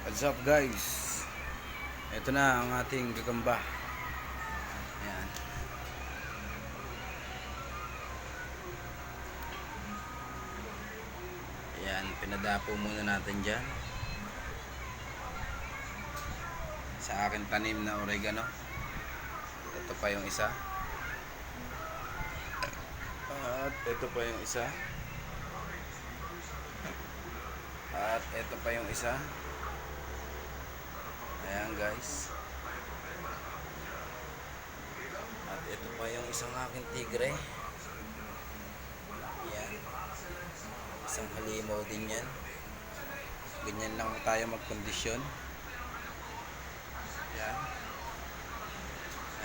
What's up guys? Ito na ang ating gagamba. Ayan. Ayan, pinadapo muna natin dyan sa aking tanim na oregano. Ito pa yung isa. At ito pa yung isa. At ito pa yung isa. Ayan guys. At ito pa yung isang aking tigre. Ayan. Isang halimaw din yan. Ganyan lang tayo magkondisyon. Ayan.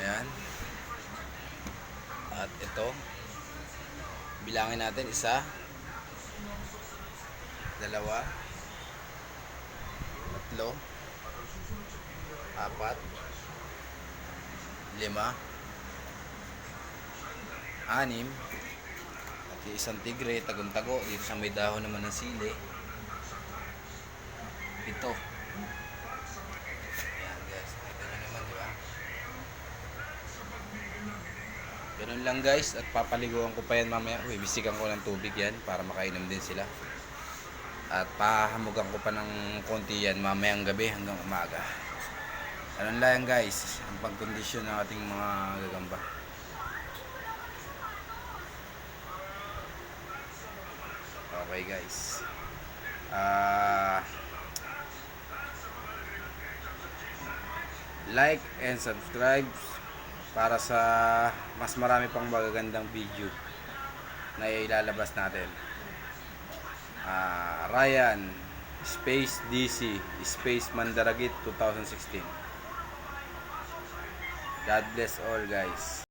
Ayan. At ito. Bilangin natin. Isa. Dalawa. Tatlo. Apat. Lima. Anim. At yung isang tigre, tagong-tago. Dito sa may dahon naman ng sili. Ito. Ayan guys. Ito na naman, di ba? Ganun lang guys. At papaliguan ko pa yan mamaya. Uy, bisikan ko ng tubig yan para makainom din sila. At pahamugan ko pa ng konti yan mamayang gabi hanggang umaga. Ganun lang guys. Ang pagkondisyon ng ating mga gagamba. Okay guys. Like and subscribe para sa mas marami pang magagandang video na ilalabas natin. Ryan Space DC Space Mandaragit 2016. God bless all guys.